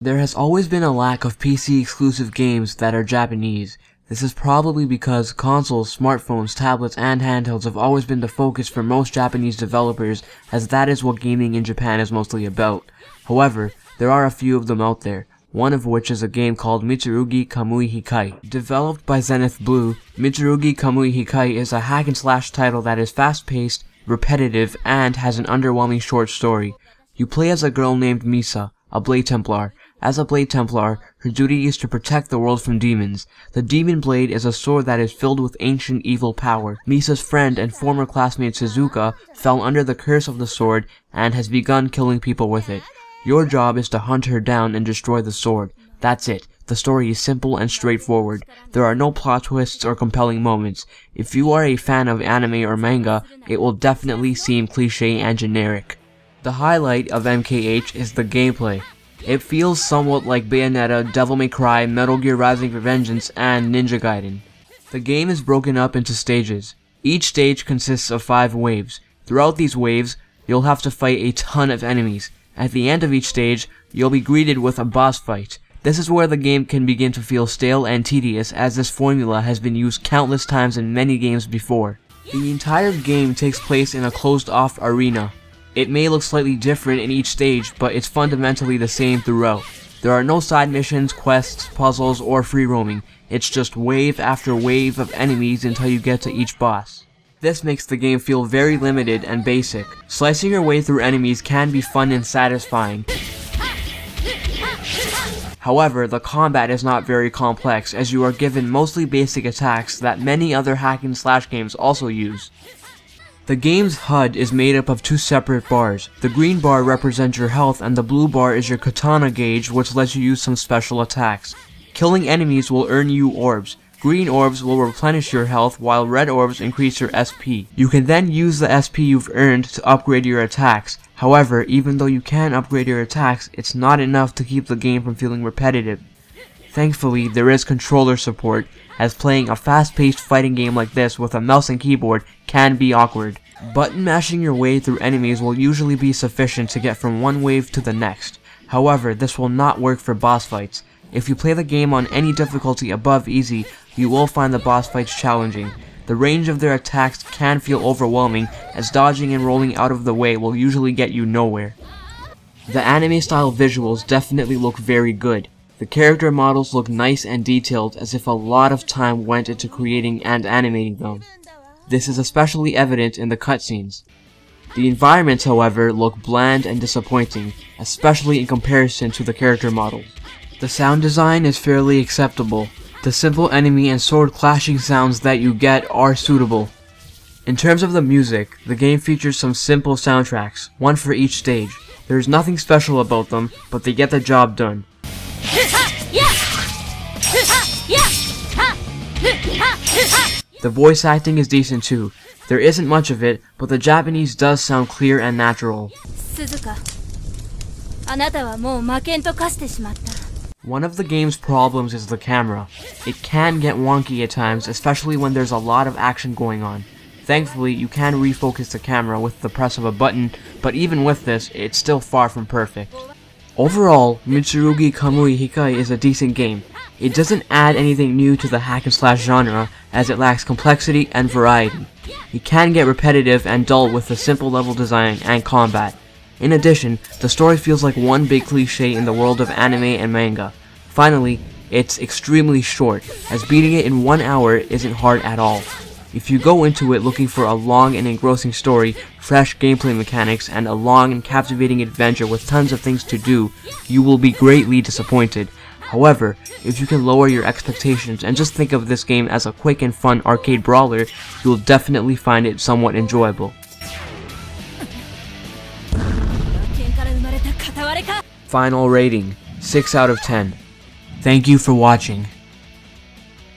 There has always been a lack of PC exclusive games that are Japanese. This is probably because consoles, smartphones, tablets, and handhelds have always been the focus for most Japanese developers, as that is what gaming in Japan is mostly about. However, there are a few of them out there, one of which is a game called Mitsurugi Kamui Hikae. Developed by Zenith Blue, Mitsurugi Kamui Hikae is a hack-and-slash title that is fast-paced, repetitive, and has an underwhelming short story. You play as a girl named Misa, a Blade Templar. As a Blade Templar, her duty is to protect the world from demons. The Demon Blade is a sword that is filled with ancient evil power. Misa's friend and former classmate Suzuka fell under the curse of the sword and has begun killing people with it. Your job is to hunt her down and destroy the sword. That's it. The story is simple and straightforward. There are no plot twists or compelling moments. If you are a fan of anime or manga, it will definitely seem cliché and generic. The highlight of MKH is the gameplay. It feels somewhat like Bayonetta, Devil May Cry, Metal Gear Rising: Revengeance, and Ninja Gaiden. The game is broken up into stages. Each stage consists of 5 waves. Throughout these waves, you'll have to fight a ton of enemies. At the end of each stage, you'll be greeted with a boss fight. This is where the game can begin to feel stale and tedious, as this formula has been used countless times in many games before. The entire game takes place in a closed-off arena. It may look slightly different in each stage, but it's fundamentally the same throughout. There are no side missions, quests, puzzles, or free roaming. It's just wave after wave of enemies until you get to each boss. This makes the game feel very limited and basic. Slicing your way through enemies can be fun and satisfying. However, the combat is not very complex, as you are given mostly basic attacks that many other hack-and-slash games also use. The game's HUD is made up of 2 separate bars. The green bar represents your health and the blue bar is your katana gauge, which lets you use some special attacks. Killing enemies will earn you orbs. Green orbs will replenish your health, while red orbs increase your SP. You can then use the SP you've earned to upgrade your attacks. However, even though you can upgrade your attacks, it's not enough to keep the game from feeling repetitive. Thankfully, there is controller support, as playing a fast-paced fighting game like this with a mouse and keyboard can be awkward. Button mashing your way through enemies will usually be sufficient to get from one wave to the next. However, this will not work for boss fights. If you play the game on any difficulty above easy, you will find the boss fights challenging. The range of their attacks can feel overwhelming, as dodging and rolling out of the way will usually get you nowhere. The anime-style visuals definitely look very good. The character models look nice and detailed, as if a lot of time went into creating and animating them. This is especially evident in the cutscenes. The environments, however, look bland and disappointing, especially in comparison to the character models. The sound design is fairly acceptable. The simple enemy and sword clashing sounds that you get are suitable. In terms of the music, the game features some simple soundtracks, one for each stage. There is nothing special about them, but they get the job done. The voice acting is decent too. There isn't much of it, but the Japanese does sound clear and natural. One of the game's problems is the camera. It can get wonky at times, especially when there's a lot of action going on. Thankfully, you can refocus the camera with the press of a button, but even with this, it's still far from perfect. Overall, Mitsurugi Kamui Hikae is a decent game. It doesn't add anything new to the hack-and-slash genre, as it lacks complexity and variety. It can get repetitive and dull with the simple level design and combat. In addition, the story feels like one big cliché in the world of anime and manga. Finally, it's extremely short, as beating it in 1 hour isn't hard at all. If you go into it looking for a long and engrossing story, fresh gameplay mechanics, and a long and captivating adventure with tons of things to do, you will be greatly disappointed. However, if you can lower your expectations and just think of this game as a quick and fun arcade brawler, you will definitely find it somewhat enjoyable. Final rating, 6 out of 10. Thank you for watching.